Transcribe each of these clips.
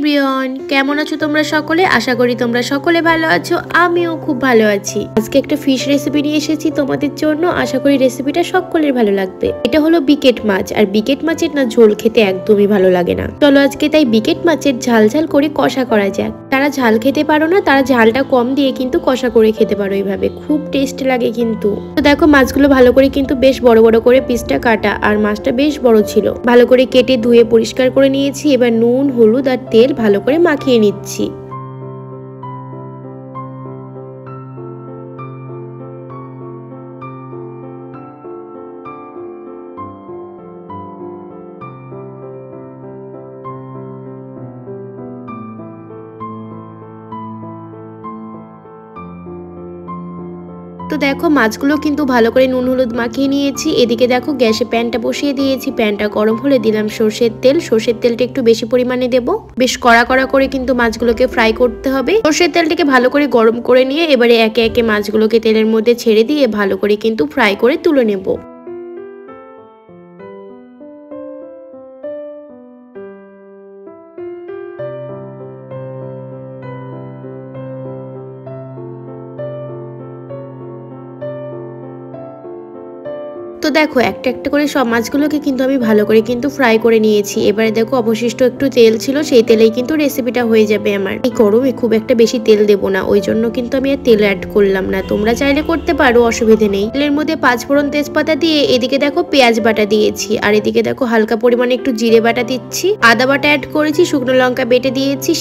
Everyone, কেমন আছো তোমরা সকলে? আশা করি তোমরা সকলে ভালো আছো। আমিও খুব ভালো আছি। আজকে একটা ফিশ রেসিপি নিয়ে এসেছি তোমাদের জন্য। আশা করি রেসিপিটা সকলের ভালো লাগবে। এটা হলো বিকেট মাছ, আর বিকেট মাছের না ঝোল খেতে একদমই ভালো লাগে না। চলো আজকে তাই বিকেট মাছের ঝাল ঝাল করে কষা করা যাক। যারা ঝাল খেতে পারো না তারা ঝালটা কম দিয়ে কিন্তু কষা করে খেতে পারো, এইভাবে খুব টেস্ট লাগে কিন্তু। তো দেখো মাছগুলো ভালো করে কিন্তু বেশ বড় বড় করে পিসটা কাটা, আর মাছটা বেশ বড় ছিল। ভালো করে কেটে ধুয়ে পরিষ্কার করে নিয়েছি। এবার নুন, হলুদ আর তেল ভালো করে মাখিয়ে নিচ্ছি। তো দেখো মাছগুলো কিন্তু ভালো করে নুন হলুদ মাখিয়ে নিয়েছি। এদিকে দেখো গ্যাসে প্যানটা বসিয়ে দিয়েছি। প্যানটা গরম হলে দিলাম সর্ষের তেল। সর্ষের তেলটা একটু বেশি পরিমাণে দেব। বেশ কড়া কড়া করে কিন্তু মাছগুলোকে ফ্রাই করতে হবে। সর্ষের তেলটাকে ভালো করে গরম করে নিয়ে এবারে একে একে মাছগুলোকে তেলের মধ্যে ছেড়ে দিয়ে ভালো করে কিন্তু ফ্রাই করে তুলে নেব। তো দেখো একটা একটা করে সব মাছগুলোকে কিন্তু আমি ভালো করে কিন্তু ফ্রাই করে নিয়েছি। এবারে দেখো অবশিষ্ট একটু তেল ছিল, সেই তেলেই কিন্তু রেসিপিটা হয়ে যাবে আমার। এই গরমে খুব একটা বেশি তেল দেবো না, ওই জন্য কিন্তু আমি আর তেল অ্যাড করলাম না। তোমরা চাইলে করতে পারো, অসুবিধে নেই। তেলের মধ্যে 5 ফোড়ন তেজপাতা দিয়ে এদিকে দেখো পেঁয়াজ বাটা দিয়েছি, আর এদিকে দেখো হালকা পরিমাণে একটু জিরে বাটা দিচ্ছি, আদা বাটা অ্যাড করেছি, শুকনো লঙ্কা বেটে দিয়েছি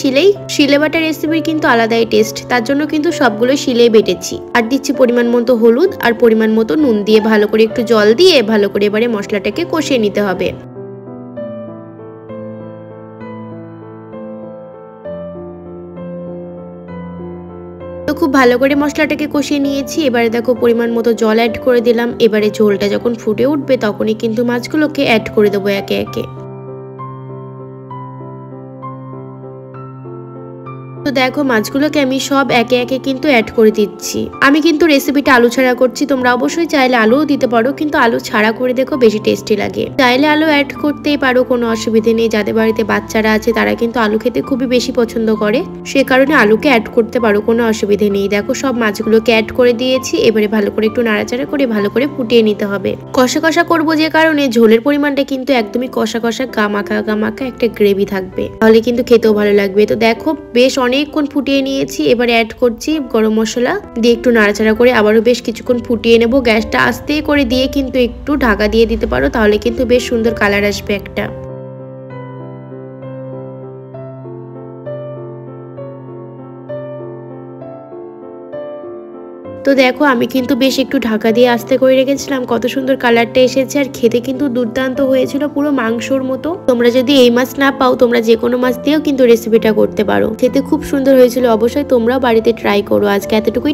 শিলে বাটা রেসিপির কিন্তু আলাদাই টেস্ট, তার জন্য কিন্তু সবগুলো শিলেই বেটেছি। আর দিচ্ছি পরিমাণ মতো হলুদ আর পরিমাণ মতো নুন দিয়ে ভালো করে একটু জল দিয়ে ভালো করে এবারে মশলাটাকে কষিয়ে নিতে হবে। তো খুব ভালো করে মশলাটাকে কষিয়ে নিয়েছি। এবারে দেখো পরিমাণ মতো জল অ্যাড করে দিলাম। এবারে ঝোলটা যখন ফুটে উঠবে তখনই কিন্তু মাছগুলোকে অ্যাড করে দেবো একে একে। তো দেখো মাছগুলোকে আমি সব একে একে কিন্তু অ্যাড করে দিচ্ছি। আমি কিন্তু রেসিপিটা আলু ছাড়া করছি, তোমরা অবশ্যই চাইলে আলুও দিতে পারো, কিন্তু আলু ছাড়া করে দেখো বেশি টেস্টি লাগে। চাইলে আলু অ্যাড করতেই পারো, কোনো অসুবিধে নেই। যাদের বাড়িতে বাচ্চারা আছে তারা কিন্তু আলু খেতে খুবই বেশি পছন্দ করে, সে কারণে আলুকে অ্যাড করতে পারো, কোনো অসুবিধে নেই। দেখো সব মাছগুলোকে অ্যাড করে দিয়েছি। এবারে ভালো করে একটু নাড়াচাড়া করে ভালো করে ফুটিয়ে নিতে হবে। কষা কষা করবো যে কারণে ঝোলের পরিমাণটা কিন্তু একদমই কষা কষা গামাখা গামাখা একটা গ্রেভি থাকবে, তাহলে কিন্তু খেতেও ভালো লাগবে। তো দেখো বেশ অনেকক্ষণ ফুটিয়ে নিয়েছি। এবারে অ্যাড করছি গরম মশলা দিয়ে একটু নাড়াচাড়া করে আবারও বেশ কিছুক্ষণ ফুটিয়ে নেব। গ্যাসটা আস্তে করে দিয়ে কিন্তু একটু ঢাকা দিয়ে দিতে পারো, তাহলে কিন্তু বেশ সুন্দর কালার আসবে একটা। তো দেখো আমি কিন্তু বেশ একটু ঢাকা দিয়ে আস্তে করে রেখেছিলাম, কত সুন্দর কালারটা এসেছে, আর খেতে কিন্তু দুর্দান্ত হয়েছিল, পুরো মাংসর মতো। তোমরা যদি এই মাছ না পাও তোমরা যে কোনো মাছ দিয়েও কিন্তু রেসিপিটা করতে পারো, খেতে খুব সুন্দর হয়েছিল। অবশ্যই তোমরাও বাড়িতে ট্রাই করো। আজকে এতটুকুই।